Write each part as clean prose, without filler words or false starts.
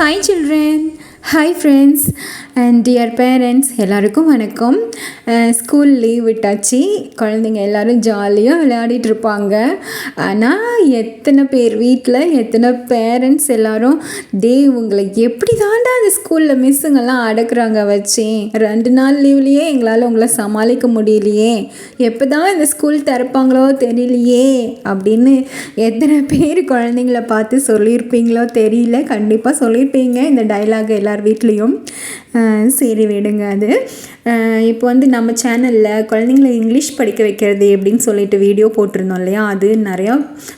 Hi children, hi friends and dear parents, எல்லாருக்கும் வணக்கம். School leave விட்டாச்சு, குழந்தைங்க எல்லோரும் ஜாலியாக விளையாடிட்டு இருப்பாங்க. ஆனால் எத்தனை பேர் வீட்டில் எத்தனை பேரண்ட்ஸ் எல்லோரும் உங்களை எப்படி தாண்டா அந்த ஸ்கூலில் மிஸ்ஸுங்கெல்லாம் அடக்குறாங்க வச்சு 2 நாள் லீவ்லேயே எங்களால் உங்களை சமாளிக்க முடியலையே, எப்போ தான் இந்த ஸ்கூல் திறப்பாங்களோ தெரியலையே அப்படின்னு எத்தனை பேர் குழந்தைங்கள பார்த்து சொல்லியிருப்பீங்களோ தெரியல. கண்டிப்பாக சொல்லியிருப்பீங்க இந்த டைலாக் எல்லார் வீட்லேயும். சரி விடுங்க. அது இப்போ நம்ம சேனலில் குழந்தைங்கள இங்கிலீஷ் படிக்க வைக்கிறது எப்படின்னு சொல்லிட்டு வீடியோ போட்டிருந்தோம் இல்லையா, அது நிறையா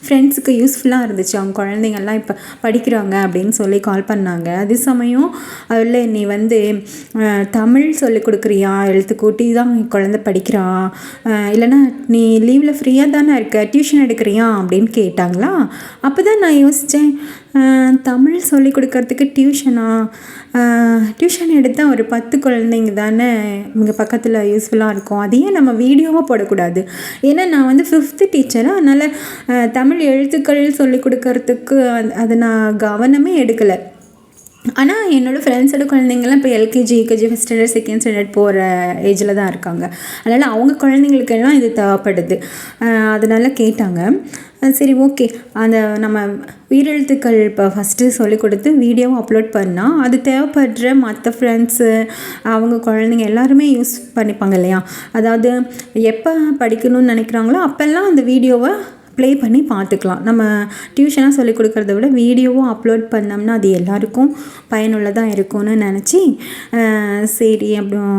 ஃப்ரெண்ட்ஸுக்கு யூஸ்ஃபுல்லாக இருந்துச்சு. அவங்க குழந்தைங்கள்லாம் இப்போ படிக்கிறாங்க அப்படின்னு சொல்லி கால் பண்ணாங்க. அதே சமயம் அதில் நீ தமிழ் சொல்லிக் கொடுக்குறியா, எழுத்து கூட்டி தான் குழந்தை படிக்கிறா, இல்லைனா நீ லீவில் ஃப்ரீயாக தானே இருக்க, டியூஷன் எடுக்கிறியா அப்படின்னு கேட்டாங்களா. அப்போ தான் நான் யோசித்தேன், தமிழ் சொல்லிக் கொடுக்கறதுக்கு டியூஷனா, டியூஷன் எடுத்தால் ஒரு 10 குழந்தைங்க தானே இங்கே பக்கத்தில் யூஸ்ஃபுல்லாக இருக்கும், அதையே நம்ம வீடியோவாக போடக்கூடாது. ஏன்னா நான் 5th டீச்சராக, அதனால் தமிழ் எழுத்துக்கள் சொல்லிக் கொடுக்கறதுக்கு அதை நான் கவனமே எடுக்கலை. ஆனால் என்னோடய ஃப்ரெண்ட்ஸோட குழந்தைங்கள்லாம் இப்போ LKG, UKG, first standard, second standard போகிற ஏஜில் தான் இருக்காங்க. அதனால் அவங்க குழந்தைங்களுக்கெல்லாம் இது தேவைப்படுது. அதனால் கேட்டாங்க. சரி ஓகே, அந்த நம்ம உயிரெழுத்துக்கள் இப்போ ஃபஸ்ட்டு சொல்லிக் கொடுத்து வீடியோவும் அப்லோட் பண்ணால் அது தேவைப்படுற மற்ற ஃப்ரெண்ட்ஸு அவங்க குழந்தைங்க எல்லாருமே யூஸ் பண்ணிப்பாங்க இல்லையா. அதாவது எப்போ படிக்கணும்னு நினைக்கிறாங்களோ அப்போல்லாம் அந்த வீடியோவை ப்ளே பண்ணி பார்த்துக்கலாம். நம்ம டியூஷனாக சொல்லிக் கொடுக்குறத விட வீடியோவும் அப்லோட் பண்ணோம்னா அது எல்லாருக்கும் பயனுள்ளதாக இருக்கும்னு நினச்சி, சரி அப்புறம்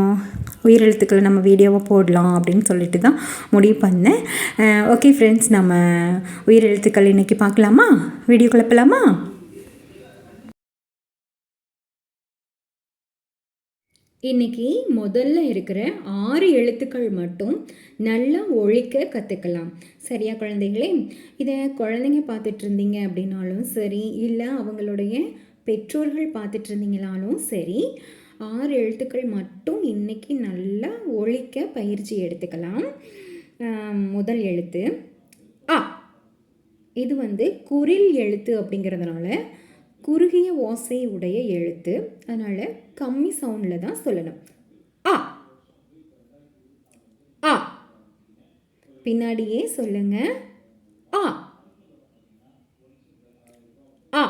உயிரெழுத்துக்களை நம்ம வீடியோவை போடலாம் அப்படின்னு சொல்லிட்டு தான் முடிவு பண்ணேன். ஓகே ஃப்ரெண்ட்ஸ், நம்ம உயிரெழுத்துக்கள் இன்றைக்கி பார்க்கலாமா, வீடியோக்குள்ளே போகலாமா? இன்றைக்கி முதல்ல இருக்கிற 6 எழுத்துக்கள் மட்டும் நல்லா ஒழிக்க கற்றுக்கலாம். சரியா குழந்தைகளே? இதை குழந்தைங்க பார்த்துட்டு இருந்தீங்க அப்படின்னாலும் சரி, இல்லை அவங்களுடைய பெற்றோர்கள் பார்த்துட்டு இருந்தீங்களாலும் சரி, 6 எழுத்துக்கள் மட்டும் இன்றைக்கி நல்லா ஒழிக்க பயிற்சி எடுத்துக்கலாம். முதல் எழுத்து அ. இது குறில் எழுத்து அப்படிங்கிறதுனால குறுகிய ஓசை உடைய எழுத்து, அதனால் கம்மி சவுண்டில் தான் சொல்லணும். அ அ. பின்னாடியே சொல்லுங்க. அ அ.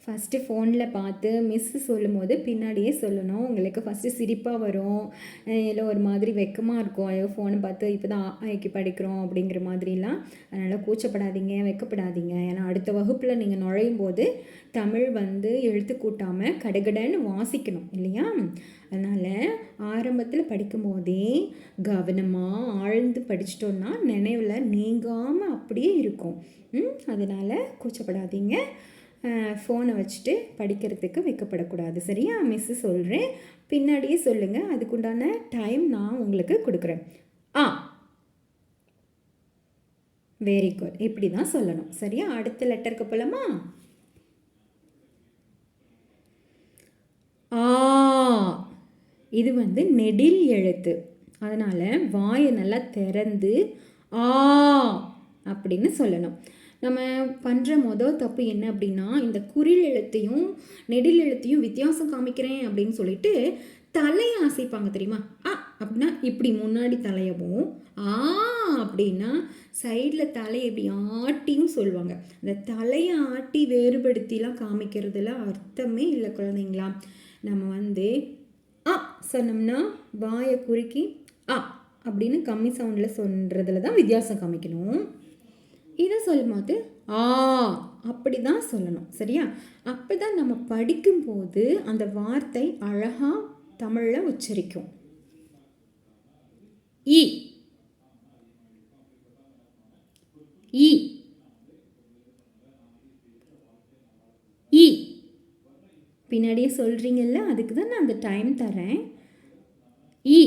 ஃபஸ்ட்டு ஃபோனில் பார்த்து மிஸ்ஸு சொல்லும் போது பின்னாடியே சொல்லணும். உங்களுக்கு ஃபஸ்ட்டு சிரிப்பாக வரும், இல்லை ஒரு மாதிரி வெக்கமாக இருக்கும். ஐயோ ஃபோனை பார்த்து இப்போ தான் ஆய்க்கு படிக்கிறோம் அப்படிங்கிற மாதிரிலாம். அதனால் கூச்சப்படாதீங்க, வெக்கப்படாதீங்க. ஏன்னா அடுத்த வகுப்பில் நீங்கள் நுழையும் போது தமிழ் எழுத்து கூட்டாமல் கடகடன்னு வாசிக்கணும் இல்லையா. அதனால் ஆரம்பத்தில் படிக்கும் போதே கவனமாக ஆழ்ந்து படிச்சிட்டோன்னா நினைவில் நீங்காமல் அப்படியே இருக்கும். அதனால் கூச்சப்படாதீங்க. ஃபோனை வச்சுட்டு படிக்கிறதுக்கு வைக்கப்படக்கூடாது. சரியா? மிஸ்ஸு சொல்கிறேன், பின்னாடியே சொல்லுங்கள். அதுக்குண்டான டைம் நான் உங்களுக்கு கொடுக்குறேன். ஆ, வெரி குட். இப்படி தான் சொல்லணும். சரியா? அடுத்த லெட்டருக்கு போகலாமா? ஆ. இது நெடில் எழுத்து, அதனால் வாயை நல்லா திறந்து ஆ அப்படின்னு சொல்லணும். நம்ம பண்ணுற தப்பு என்ன அப்படின்னா, இந்த குறில் எழுத்தையும் நெடில் எழுத்தையும் வித்தியாசம் காமிக்கிறேன் அப்படின்னு சொல்லிட்டு தலையை அசைப்பாங்க தெரியுமா. ஆ அப்படின்னா இப்படி முன்னாடி தலையவும், ஆ அப்படின்னா சைடில் தலையை இப்படி ஆட்டியும் சொல்லுவாங்க. இந்த தலையை ஆட்டி வேறுபடுத்திலாம் காமிக்கிறதுல அர்த்தமே இல்லை குழந்தைங்களா. நம்ம ஆ சொன்னோம்னா வாயை குறுக்கி ஆ அப்படின்னு கம்மி சவுண்டில் சொல்கிறதுல தான் வித்தியாசம் காமிக்கணும். இதை சொல்லும்போது ஆ அப்படி தான் சொல்லணும். சரியா? அப்போ தான் நம்ம படிக்கும்போது அந்த வார்த்தை அழகாக தமிழில் உச்சரிக்கும். இ இ இ பின்னாடியே சொல்கிறீங்கல்ல, அதுக்கு தான் நான் அந்த டைம் தரேன். இ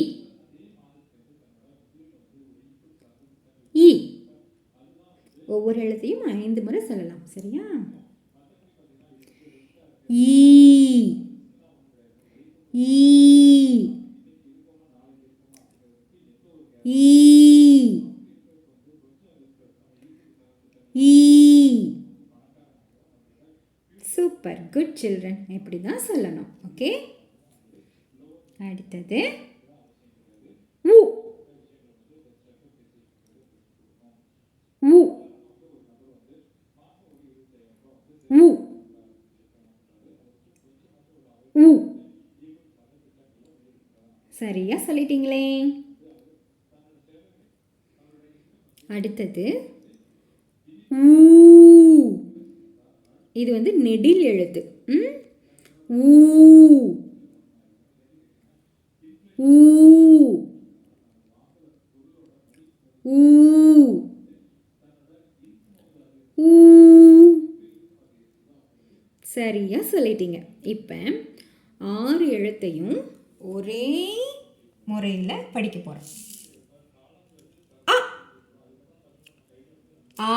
இ ஒவ்வொரு எழுத்தையும் 5 முறை சொல்லலாம். சரியா? ஈ ஈ ஈ ஈ சூப்பர், குட் சில்ட்ரன். இப்படி தான் சொல்லணும். ஓகே, அடுத்தது ஊ. ஊ ஊ ஊ. சரியா சொல்லிட்டீங்களே. அடுத்தது ஊ. இது வந்து நெடில் எழுத்து. ஊ ஊ ஊ ஊ. சரியா சொல்லிட்டீங்க. இப்போ 6 எழுத்தையும் ஒரே முறையில் படிக்க போகிறோம். அ ஆ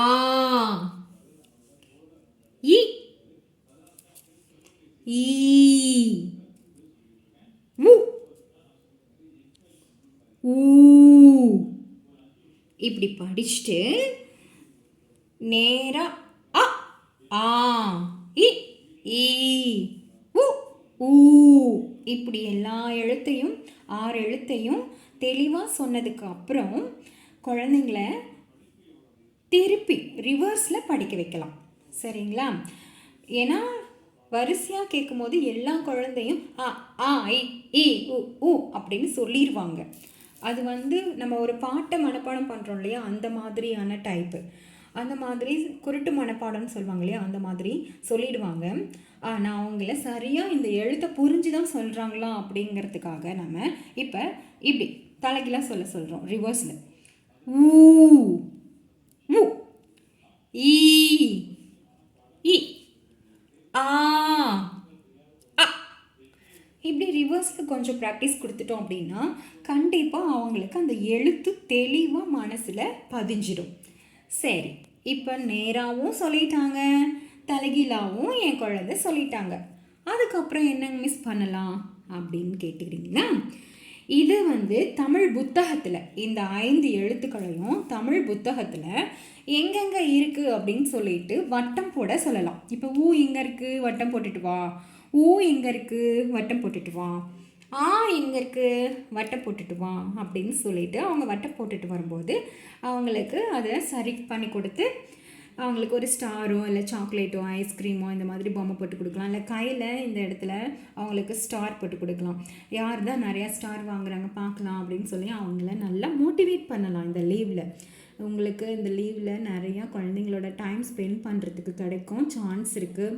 இ ஈ உ ஊ. இப்படி படிச்சுட்டு நேராக அ ஆ இ ஈ உ ஊ. இப்படி எல்லா எழுத்தையும் 6 எழுத்தையும் தெளிவாக சொன்னதுக்கு அப்புறம் குழந்தைங்கள திருப்பி ரிவர்ஸில் படிக்க வைக்கலாம். சரிங்களா? ஏன்னா வரிசையாக கேட்கும்போது எல்லா குழந்தையும் ஆ ஆ இ ஈ உ ஊ அப்படின்னு சொல்லிடுவாங்க. அது வந்து நம்ம ஒரு பாட்டை மனப்பாடம் பண்ணுறோம் இல்லையா, அந்த மாதிரியான டைப்பு. அந்த மாதிரி குருட்டு மனப்பாடம்னு சொல்லுவாங்க இல்லையா, அந்த மாதிரி சொல்லிடுவாங்க. ஆனால் அவங்கள சரியாக இந்த எழுத்தை புரிஞ்சு தான் சொல்கிறாங்களா அப்படிங்கிறதுக்காக நம்ம இப்போ இப்படி தலைகீழாக சொல்கிறோம் ரிவர்ஸில். ஊ ஊ ஈ இ ஆ அ. இப்படி ரிவர்ஸில் கொஞ்சம் ப்ராக்டிஸ் கொடுத்துட்டோம் அப்படின்னா கண்டிப்பாக அவங்களுக்கு அந்த எழுத்து தெளிவாக மனசில் பதிஞ்சிடும். சரி, இப்போ நேராகவும் சொல்லிட்டாங்க, தலைகீழாகவும் என் குழந்தை சொல்லிட்டாங்க. அதுக்கப்புறம் என்னங்க மிஸ் பண்ணலாம் அப்படின்னு கேட்டுக்கிறீங்களா? இது வந்து தமிழ் புத்தகத்தில் இந்த 5 எழுத்துக்களையும் தமிழ் புத்தகத்தில் எங்கெங்கே இருக்குது அப்படின்னு சொல்லிட்டு வட்டம் போட சொல்லலாம். இப்போ ஊ எங்கே இருக்குது, வட்டம் போட்டுட்டு வா. ஊ எங்கே இருக்குது, வட்டம் போட்டுட்டு வா. ஆ எங்கே இருக்குது, வட்டம் போட்டுட்டு வா அப்படின்னு சொல்லிட்டு அவங்க வட்டம் போட்டுட்டு வரும்போது அவங்களுக்கு அதை சரி பண்ணி கொடுத்து அவங்களுக்கு ஒரு ஸ்டாரோ இல்லை சாக்லேட்டோ ஐஸ்கிரீமோ இந்த மாதிரி பொம்மை போட்டு கொடுக்கலாம். இல்லை கையில் இந்த இடத்துல அவங்களுக்கு ஸ்டார் போட்டு கொடுக்கலாம். யார் தான் நிறையா ஸ்டார் வாங்குறாங்க பார்க்கலாம் அப்படின்னு சொல்லி அவங்கள நல்லா மோட்டிவேட் பண்ணலாம். இந்த லீவில் உங்களுக்கு இந்த லீவில் நிறையா குழந்தைங்களோட டைம் ஸ்பெண்ட் பண்ணுறதுக்கு கிடைக்கும் சான்ஸ் இருக்குது.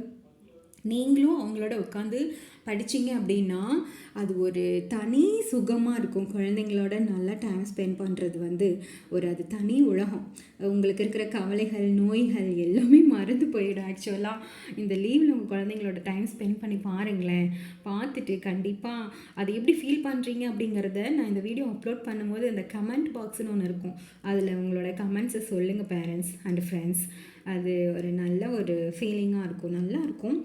நீங்களும் அவங்களோட உட்காந்து படிச்சிங்க அப்படின்னா அது ஒரு தனி சுகமாக இருக்கும். குழந்தைங்களோட நல்லா டைம் ஸ்பெண்ட் பண்ணுறது வந்து அது தனி உலகம். உங்களுக்கு இருக்கிற கவலைகள், நோய்கள் எல்லாமே மறந்து போயிடும். ஆக்சுவலாக இந்த லீவில் உங்கள் குழந்தைங்களோட டைம் ஸ்பெண்ட் பண்ணி பாருங்களேன். பார்த்துட்டு கண்டிப்பாக அது எப்படி ஃபீல் பண்ணுறீங்க அப்படிங்கிறத நான் இந்த வீடியோ அப்லோட் பண்ணும்போது அந்த கமெண்ட் பாக்ஸ்னு ஒன்று இருக்கும், அதில் உங்களோட கமெண்ட்ஸை சொல்லுங்கள் பேரண்ட்ஸ் அண்ட் ஃப்ரெண்ட்ஸ். அது ஒரு நல்ல ஒரு ஃபீலிங்காக இருக்கும், நல்லாயிருக்கும்.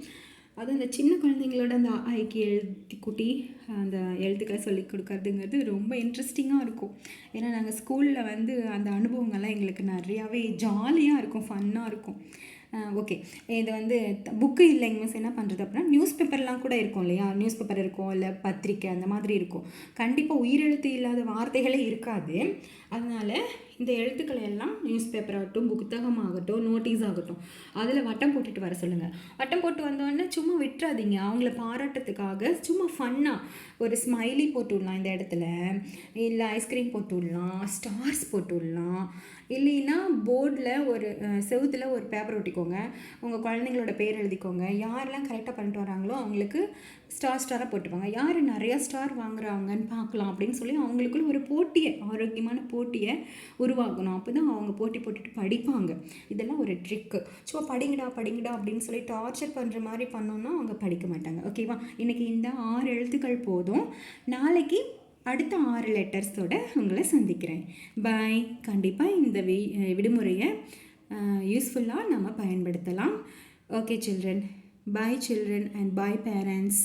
அதுவும் அந்த சின்ன குழந்தைங்களோட அந்த ஐக்கு எழுதி கூட்டி அந்த எழுத்துக்களை சொல்லி கொடுக்கறதுங்கிறது ரொம்ப இன்ட்ரெஸ்டிங்காக இருக்கும். ஏன்னா நாங்கள் ஸ்கூலில் வந்து அந்த அனுபவங்கள்லாம் எங்களுக்கு நிறையாவே ஜாலியாக இருக்கும், ஃபன்னாக இருக்கும். ஓகே, இது வந்து புக்கு இல்லைங்க மிஸ், என்ன பண்ணுறது அப்படின்னா நியூஸ் பேப்பர்லாம் கூட இருக்கும் இல்லையா, நியூஸ் பேப்பர் இருக்கும், இல்லை பத்திரிக்கை அந்த மாதிரி இருக்கும். கண்டிப்பாக உயிரெழுத்து இல்லாத வார்த்தைகளே இருக்காது. அதனால் இந்த எழுத்துக்களை எல்லாம் நியூஸ் பேப்பர் ஆகட்டும், புத்தகமாகட்டும், நோட்டீஸ் ஆகட்டும், அதில் வட்டம் போட்டுட்டு வர சொல்லுங்கள். வட்டம் போட்டு வந்தோடனே சும்மா விட்டுறாதீங்க. அவங்கள பாராட்டுறதுக்காக சும்மா ஃபன்னாக ஒரு ஸ்மைலி போட்டு விடலாம் இந்த இடத்துல, இல்லை ஐஸ்கிரீம் போட்டு விடலாம், ஸ்டார்ஸ் போட்டு விடலாம். இல்லைன்னா போர்டில் ஒரு செவுத்தில் ஒரு பேப்பர் ஒட்டிக்கோங்க, உங்கள் குழந்தைங்களோட பேர் எழுதிக்கோங்க. யாரெல்லாம் கரெக்டாக பண்ணிட்டு வராங்களோ அவங்களுக்கு ஸ்டாராக போட்டுப்பாங்க. யார் நிறையா ஸ்டார் வாங்குறாங்கன்னு பார்க்கலாம் அப்படின்னு சொல்லி அவங்களுக்குள்ள ஒரு போட்டியை, ஆரோக்கியமான போட்டியை உருவாக்கணும். அப்போ தான் அவங்க போட்டி போட்டுட்டு படிப்பாங்க. இதெல்லாம் ஒரு ட்ரிக்கு. சும்மா படிங்கடா அப்படின்னு சொல்லி டார்ச்சர் பண்ணுற மாதிரி பண்ணோன்னா அவங்க படிக்க மாட்டாங்க. ஓகேவா? இன்றைக்கி இந்த 6 எழுத்துக்கள் போதும். நாளைக்கு அடுத்த 6 லெட்டர்ஸோடு உங்களை சந்திக்கிறேன். பாய். கண்டிப்பாக இந்த விடுமுறையை யூஸ்ஃபுல்லாக நம்ம பயன்படுத்தலாம். Okay children, bye children and bye parents.